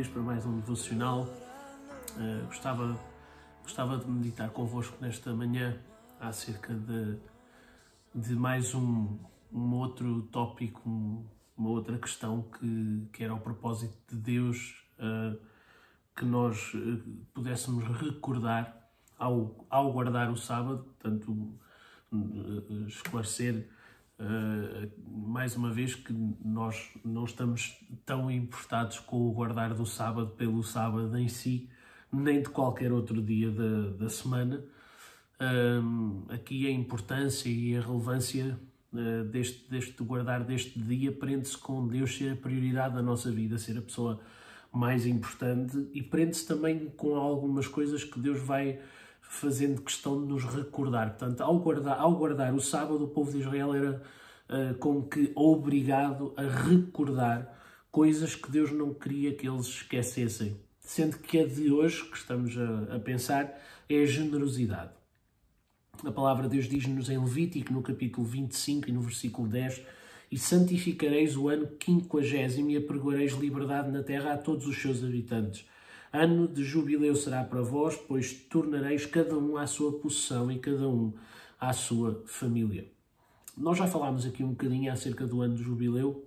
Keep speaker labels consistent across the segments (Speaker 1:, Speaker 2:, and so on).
Speaker 1: vez para mais um devocional. Gostava de meditar convosco nesta manhã acerca de mais um outro tópico, uma outra questão que era o propósito de Deus, que nós pudéssemos recordar ao guardar o sábado, portanto, esclarecer mais uma vez que nós não estamos tão importados com o guardar do sábado pelo sábado em si, nem de qualquer outro dia da semana. Aqui a importância e a relevância deste guardar deste dia prende-se com Deus ser a prioridade da nossa vida, ser a pessoa mais importante, e prende-se também com algumas coisas que Deus vai fazendo questão de nos recordar. Portanto, ao guardar o sábado, o povo de Israel era como que obrigado a recordar coisas que Deus não queria que eles esquecessem. Sendo que a de hoje, que estamos a pensar, é a generosidade. A palavra de Deus diz-nos em Levítico, no capítulo 25 e no versículo 10, e santificareis o ano 50º e apregoareis liberdade na terra a todos os seus habitantes. Ano de jubileu será para vós, pois tornareis cada um à sua possessão e cada um à sua família. Nós já falámos aqui um bocadinho acerca do ano de jubileu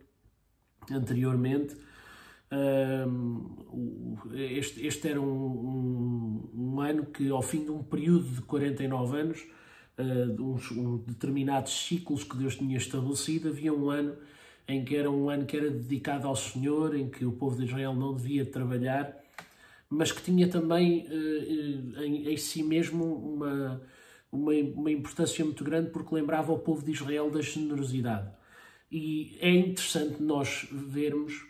Speaker 1: anteriormente. Este era um ano que, ao fim de um período de 49 anos, determinados ciclos que Deus tinha estabelecido, havia um ano em que era dedicado ao Senhor, em que o povo de Israel não devia trabalhar, mas que tinha também em si mesmo uma importância muito grande, porque lembrava ao povo de Israel da generosidade. E é interessante nós vermos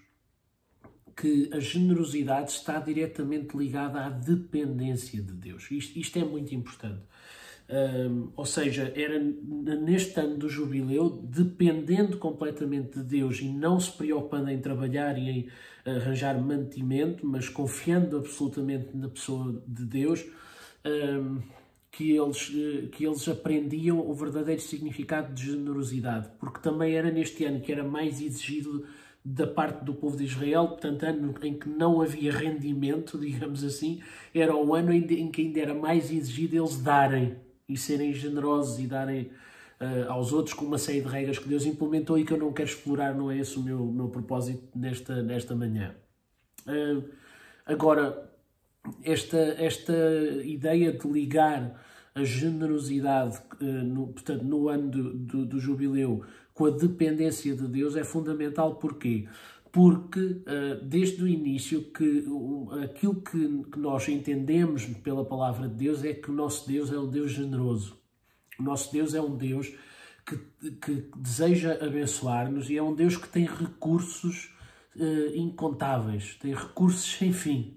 Speaker 1: que a generosidade está diretamente ligada à dependência de Deus. Isto é muito importante. Ou seja, era neste ano do jubileu, dependendo completamente de Deus e não se preocupando em trabalhar e em arranjar mantimento, mas confiando absolutamente na pessoa de Deus, que eles aprendiam o verdadeiro significado de generosidade, porque também era neste ano que era mais exigido da parte do povo de Israel. Portanto, ano em que não havia rendimento, digamos assim, era o ano em que ainda era mais exigido eles darem e serem generosos e darem aos outros, com uma série de regras que Deus implementou e que eu não quero explorar, não é esse o meu propósito nesta manhã. Agora, esta ideia de ligar a generosidade, portanto, no ano do jubileu, com a dependência de Deus é fundamental. Porquê? Porque desde o início aquilo que nós entendemos pela palavra de Deus é que o nosso Deus é um Deus generoso. O nosso Deus é um Deus que deseja abençoar-nos e é um Deus que tem recursos incontáveis, tem recursos sem fim.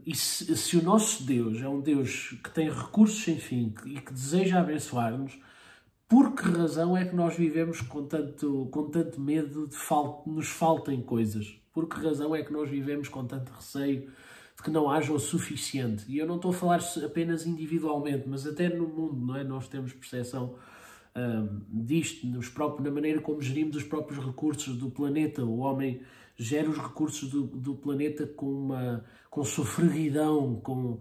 Speaker 1: E se o nosso Deus é um Deus que tem recursos sem fim e que deseja abençoar-nos, por que razão é que nós vivemos com tanto medo de nos faltem coisas? Por que razão é que nós vivemos com tanto receio de que não haja o suficiente? E eu não estou a falar apenas individualmente, mas até no mundo, não é? Nós temos percepção disto, na maneira como gerimos os próprios recursos do planeta. O homem gera os recursos do planeta com sofreguidão, com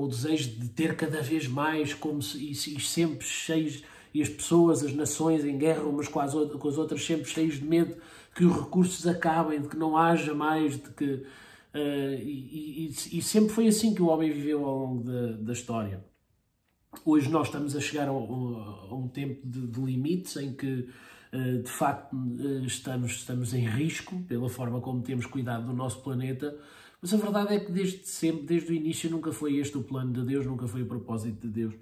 Speaker 1: o desejo de ter cada vez mais, e sempre cheios, e as pessoas, as nações em guerra umas com as outras, sempre cheios de medo que os recursos acabem, de que não haja mais, e sempre foi assim que o homem viveu ao longo da história. Hoje nós estamos a chegar a um tempo de limites em que, de facto, estamos em risco pela forma como temos cuidado do nosso planeta, mas a verdade é que desde o início, nunca foi este o plano de Deus, nunca foi o propósito de Deus.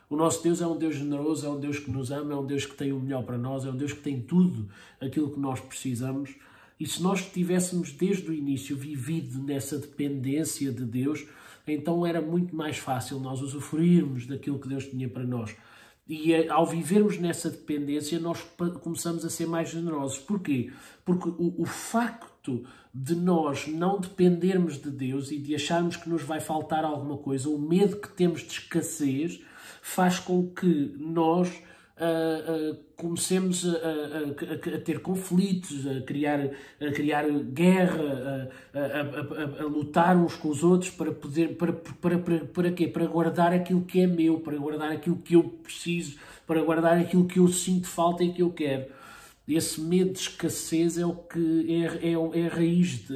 Speaker 1: O nosso Deus é um Deus generoso, é um Deus que nos ama, é um Deus que tem o melhor para nós, é um Deus que tem tudo aquilo que nós precisamos. E se nós tivéssemos desde o início vivido nessa dependência de Deus, então era muito mais fácil nós usufruirmos daquilo que Deus tinha para nós. E ao vivermos nessa dependência, nós começamos a ser mais generosos. Porquê? Porque o facto de nós não dependermos de Deus e de acharmos que nos vai faltar alguma coisa, o medo que temos de escassez, faz com que nós comecemos a ter conflitos, a criar guerra, a lutar uns com os outros para quê? Para guardar aquilo que é meu, para guardar aquilo que eu preciso, para guardar aquilo que eu sinto falta e que eu quero. Esse medo de escassez é o que é a raiz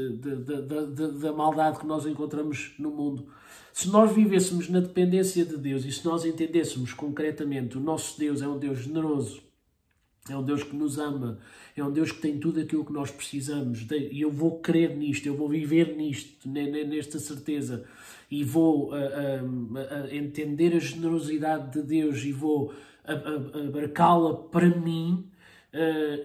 Speaker 1: da maldade que nós encontramos no mundo. Se nós vivêssemos na dependência de Deus e se nós entendêssemos concretamente o nosso Deus é um Deus generoso, é um Deus que nos ama, é um Deus que tem tudo aquilo que nós precisamos, e eu vou crer nisto, eu vou viver nisto, nesta certeza, e vou entender a generosidade de Deus e vou abarcá-la para mim.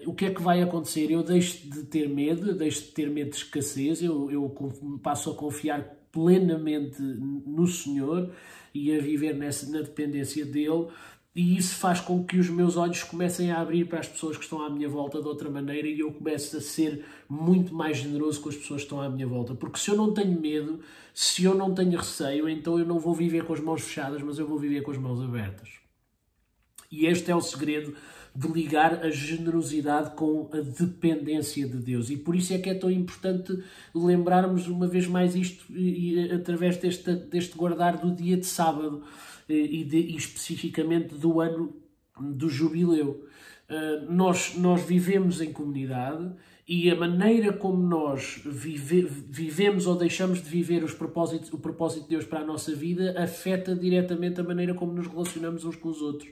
Speaker 1: O que é que vai acontecer? Eu deixo de ter medo, de escassez, eu passo a confiar plenamente no Senhor e a viver na dependência dEle, e isso faz com que os meus olhos comecem a abrir para as pessoas que estão à minha volta de outra maneira e eu começo a ser muito mais generoso com as pessoas que estão à minha volta. Porque se eu não tenho medo, se eu não tenho receio, então eu não vou viver com as mãos fechadas, mas eu vou viver com as mãos abertas. E este é o segredo de ligar a generosidade com a dependência de Deus. E por isso é que é tão importante lembrarmos uma vez mais isto através deste guardar do dia de sábado e especificamente do ano do jubileu. Nós vivemos em comunidade e a maneira como nós vivemos ou deixamos de viver o propósito de Deus para a nossa vida afeta diretamente a maneira como nos relacionamos uns com os outros.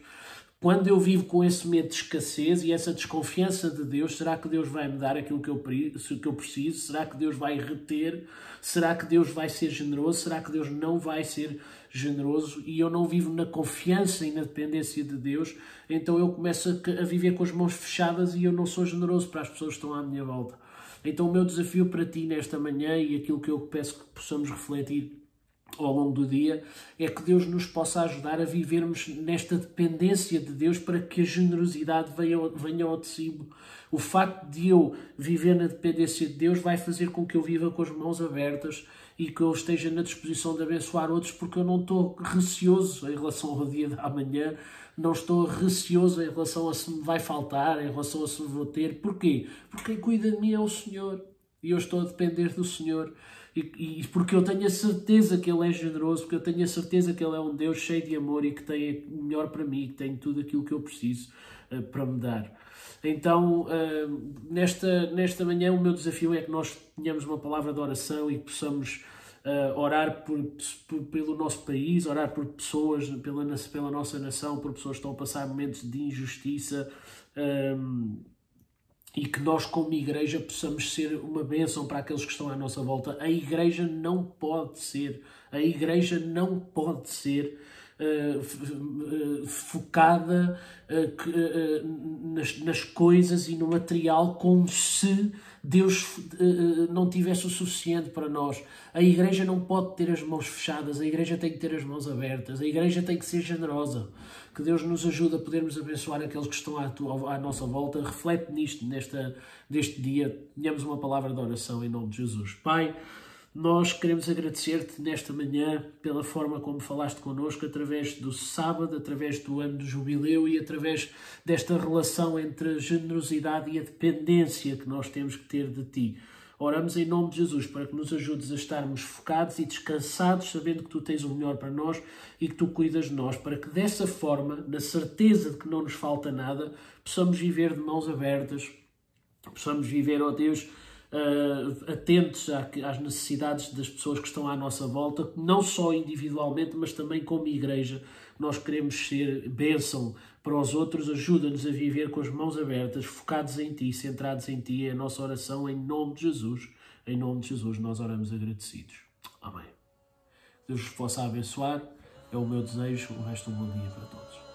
Speaker 1: Quando eu vivo com esse medo de escassez e essa desconfiança de Deus, será que Deus vai me dar aquilo que eu preciso? Será que Deus vai reter? Será que Deus vai ser generoso? Será que Deus não vai ser generoso? E eu não vivo na confiança e na dependência de Deus, então eu começo a viver com as mãos fechadas e eu não sou generoso para as pessoas que estão à minha volta. Então o meu desafio para ti nesta manhã e aquilo que eu peço que possamos refletir ao longo do dia, é que Deus nos possa ajudar a vivermos nesta dependência de Deus para que a generosidade venha ao tecido. O facto de eu viver na dependência de Deus vai fazer com que eu viva com as mãos abertas e que eu esteja na disposição de abençoar outros, porque eu não estou receoso em relação ao dia de amanhã, não estou receoso em relação a se me vai faltar, em relação a se me vou ter. Porquê? Porque quem cuida de mim é o Senhor e eu estou a depender do Senhor. E porque eu tenho a certeza que Ele é generoso, porque eu tenho a certeza que Ele é um Deus cheio de amor e que tem o melhor para mim, que tem tudo aquilo que eu preciso para me dar. Então, nesta manhã, o meu desafio é que nós tenhamos uma palavra de oração e que possamos orar pelo nosso país, orar por pessoas, pela nossa nação, por pessoas que estão a passar momentos de injustiça, e que nós, como igreja, possamos ser uma bênção para aqueles que estão à nossa volta. A igreja não pode ser focada nas coisas e no material, como se Deus não tivesse o suficiente para nós. A igreja não pode ter as mãos fechadas, a igreja tem que ter as mãos abertas, a igreja tem que ser generosa. Que Deus nos ajude a podermos abençoar aqueles que estão à nossa volta. Reflete nisto, deste dia. Tenhamos uma palavra de oração em nome de Jesus. Pai, nós queremos agradecer-te nesta manhã pela forma como falaste connosco, através do sábado, através do ano do jubileu e através desta relação entre a generosidade e a dependência que nós temos que ter de ti. Oramos em nome de Jesus para que nos ajudes a estarmos focados e descansados, sabendo que tu tens o melhor para nós e que tu cuidas de nós, para que dessa forma, na certeza de que não nos falta nada, possamos viver de mãos abertas, possamos viver, ó Deus, atentos às necessidades das pessoas que estão à nossa volta, não só individualmente, mas também como igreja. Nós queremos ser bênção para os outros. Ajuda-nos a viver com as mãos abertas, focados em Ti, centrados em Ti. É a nossa oração em nome de Jesus. Em nome de Jesus nós oramos agradecidos. Amém. Deus vos possa abençoar. É o meu desejo. O resto um bom dia para todos.